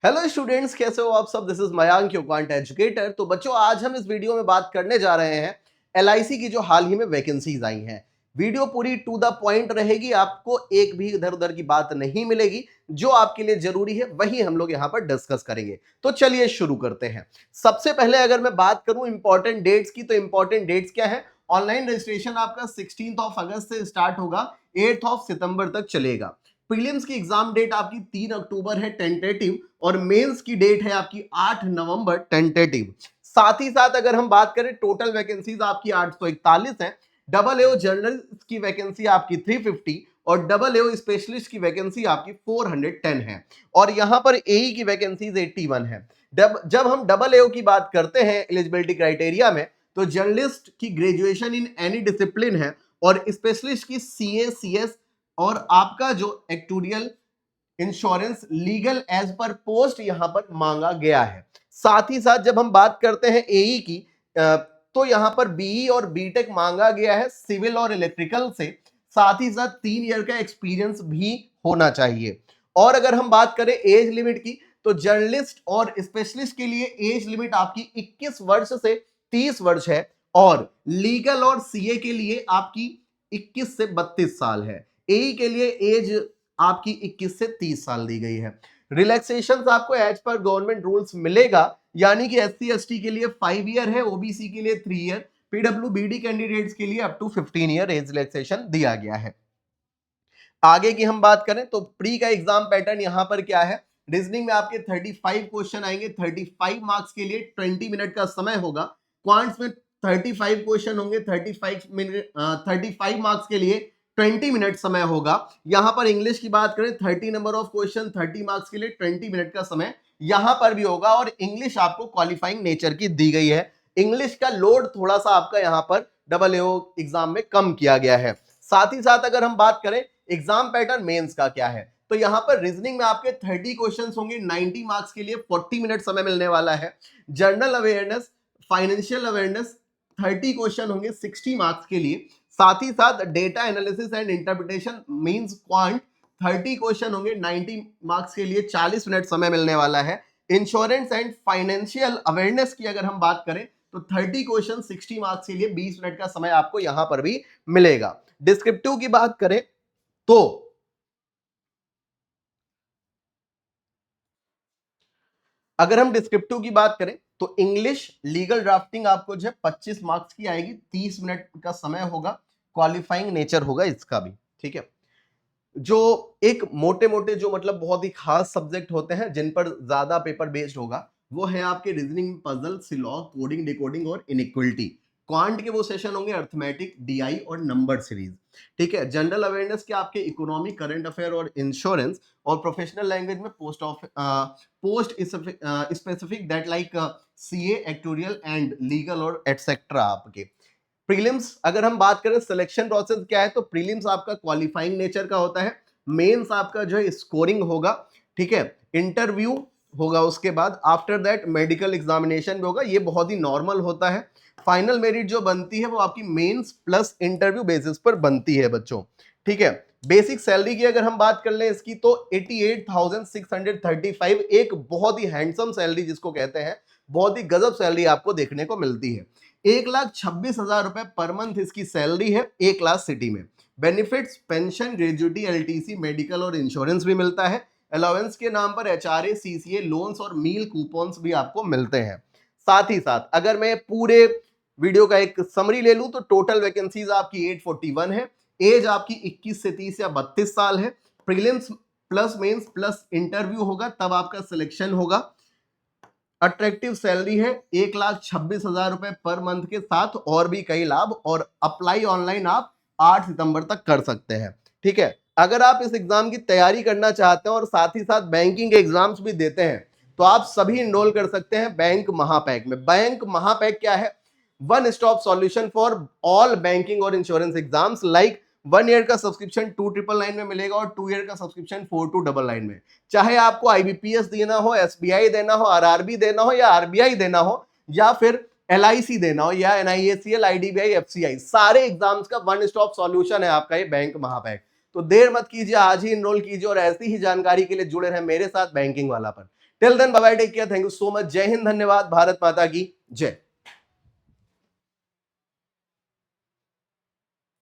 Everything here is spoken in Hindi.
हेलो स्टूडेंट्स, कैसे हो आप सब। This is Mayank your quant educator. तो बच्चों, आज हम इस वीडियो में बात करने जा रहे हैं एलआईसी की जो हाल ही में वैकेंसीज आई हैं। वीडियो पूरी टू द पॉइंट रहेगी, आपको एक भी इधर उधर की बात नहीं मिलेगी। जो आपके लिए जरूरी है वही हम लोग यहाँ पर डिस्कस करेंगे। तो चलिए शुरू करते हैं। सबसे पहले अगर मैं बात करूं इंपॉर्टेंट डेट्स की, तो इंपॉर्टेंट डेट्स क्या है। ऑनलाइन रजिस्ट्रेशन आपका 16 अगस्त से स्टार्ट होगा, 8 सितंबर तक चलेगा। प्रीलिम्स की एग्जाम डेट आपकी 3 अक्टूबर है टेंटेटिव, और मेंस की डेट है आपकी 8 नवंबर टेंटेटिव। साथ ही साथ अगर हम बात करें, टोटल वैकेंसीज आपकी 841 हैं। डबल एओ जर्नल की वैकेंसी आपकी 350 और डबल एओ स्पेशलिस्ट की वैकेंसी आपकी 410 है। और यहां पर एई की वैकेंसीज 81 है। जब हम डबल एओ की बात करते हैं एलिजिबिलिटी क्राइटेरिया में, तो जर्नलिस्ट की ग्रेजुएशन इन एनी डिसिप्लिन है, और स्पेशलिस्ट की सीए सीएस और आपका जो actuarial insurance legal as per post यहां पर मांगा गया है। साथ ही साथ जब हम बात करते हैं एई की, तो यहां पर बीई और बीटेक मांगा गया है सिविल और इलेक्ट्रिकल से। साथ ही साथ 3 ईयर का एक्सपीरियंस भी होना चाहिए। और अगर हम बात करें एज लिमिट की, तो जर्नलिस्ट और स्पेशलिस्ट के लिए एज लिमिट आपकी 21 वर्ष से 30 वर्ष है, और लीगल और सीए के लिए आपकी 21 से 32 साल है। एई के लिए एज आपकी 21 से 30 साल दी गई है। रिलैक्सेशन आपको एज पर गवर्नमेंट रूल्स मिलेगा, यानी कि एससी एसटी के लिए 5 ईयर है, ओबीसी के लिए 3 ईयर, पीडब्ल्यूबीडी कैंडिडेट्स के लिए up to 15 year age relaxation दिया गया है। आगे की हम बात करें तो प्री का एग्जाम पैटर्न यहां पर क्या है। रीजनिंग में आपके 35 क्वेश्चन आएंगे, 35 मार्क्स के लिए 20 मिनट का समय होगा। क्वांट्स में 35 क्वेश्चन होंगे, 35 मार्क्स के लिए 20 मिनट समय होगा। यहां पर इंग्लिश की बात करें, 30 नंबर ऑफ क्वेश्चन, 30 मार्क्स के लिए 20 मिनट का समय यहां पर भी होगा। और इंग्लिश आपको क्वालिफाइंग नेचर की दी गई है। इंग्लिश का लोड थोड़ा सा आपका यहां पर डबल एओ एग्जाम में कम किया गया है। साथ ही साथ अगर हम बात करें एग्जाम पैटर्न मेंस का क्या है, तो यहां पर रीजनिंग में आपके 30 क्वेश्चंस होंगे, 90 मार्क्स के लिए 40 मिनट समय मिलने वाला है। General awareness, financial awareness 30 question होंगे, 60 मार्क्स के लिए। साथ ही साथ data analysis and interpretation means quant 30 question होंगे, 90 मार्क्स के लिए 40 मिनट समय मिलने वाला है। इंश्योरेंस एंड फाइनेंशियल अवेयरनेस की अगर हम बात करें, तो 30 क्वेश्चन 60 मार्क्स के लिए 20 मिनट का समय आपको यहां पर भी मिलेगा। डिस्क्रिप्टिव की बात करें तो अगर हम डिस्क्रिप्टिव की बात करें, तो इंग्लिश लीगल ड्राफ्टिंग आपको जो है 25 मार्क्स की आएगी, 30 मिनट का समय होगा। क्वालिफाइंग नेचर होगा इसका भी, ठीक है। जो एक मोटे मोटे जो मतलब बहुत ही खास सब्जेक्ट होते हैं जिन पर ज्यादा पेपर बेस्ड होगा, वो है आपके reasoning, puzzle, syllogism, coding, decoding और इनइक्वलिटी। क्वांट के वो सेशन होंगे अर्थमेटिक, डीआई और नंबर सीरीज, ठीक है। जनरल अवेयरनेस के आपके इकोनॉमी, करंट अफेयर और इंश्योरेंस। और प्रोफेशनल लैंग्वेज में post specific that like CA, actuarial and legal और एटसेट्रा आपके। प्रीलिम्स अगर हम बात करें, सिलेक्शन प्रोसेस क्या है, तो प्रीलिम्स आपका क्वालिफाइंग नेचर का होता है। मेंस आपका जो है स्कोरिंग होगा, ठीक है। इंटरव्यू होगा, उसके बाद आफ्टर दैट मेडिकल एग्जामिनेशन भी होगा, ये बहुत ही नॉर्मल होता है। फाइनल मेरिट जो बनती है वो आपकी मेंस प्लस इंटरव्यू बेसिस पर बनती है बच्चों, ठीक है। बेसिक सैलरी की अगर हम बात कर लें इसकी, तो 88,635 एक बहुत ही हैंडसम सैलरी जिसको कहते हैं, बहुत ही गजब सैलरी आपको देखने को मिलती है। 1,26,000 रुपए पर मंथ इसकी सैलरी है, ए क्लास सिटी में। Benefits, pension, gratuity, LTC, medical और इंश्योरेंस भी मिलता है। अलाउंस के नाम पर एचआरए, सीसीए, लोन्स और मील कूपन्स भी आपको मिलते हैं। साथ ही साथ अगर मैं पूरे वीडियो का एक समरी ले लूं, तो टोटल वैकेंसीज आपकी 841 है। एज आपकी 21 से 30 या 32 साल है। Prelims plus mains plus interview होगा, तब आपका सिलेक्शन होगा। अट्रैक्टिव सैलरी है 1,26,000 रुपए पर मंथ के साथ और भी कई लाभ, और अप्लाई ऑनलाइन आप 8 सितंबर तक कर सकते हैं, ठीक है। अगर आप इस एग्जाम की तैयारी करना चाहते हैं और साथ ही साथ बैंकिंग के एग्जाम्स भी देते हैं, तो आप सभी इनरोल कर सकते हैं बैंक महापैक में। बैंक महापैक क्या है? One stop solution for all banking और इंश्योरेंस एग्जाम्स, लाइक 1 ईयर का सब्सक्रिप्शन 2,999 में मिलेगा और 2 ईयर का सब्सक्रिप्शन 4,299 में। चाहे आपको आईबीपीएस देना हो, एसबीआई देना हो, आरआरबी देना हो या आरबीआई देना हो, या फिर एलआईसी देना हो या एनआईएसीएल, आईडीबीआई, एफसीआई, सारे एग्जाम्स का वन स्टॉप सॉल्यूशन है आपका ये बैंक महापैक। तो देर मत कीजिए, आज ही इनरोल कीजिए और ऐसी ही जानकारी के लिए जुड़े रहें मेरे साथ बैंकिंग वाला पर। Till then bye bye, take care, thank you so much, जय हिंद, धन्यवाद, भारत माता की जय।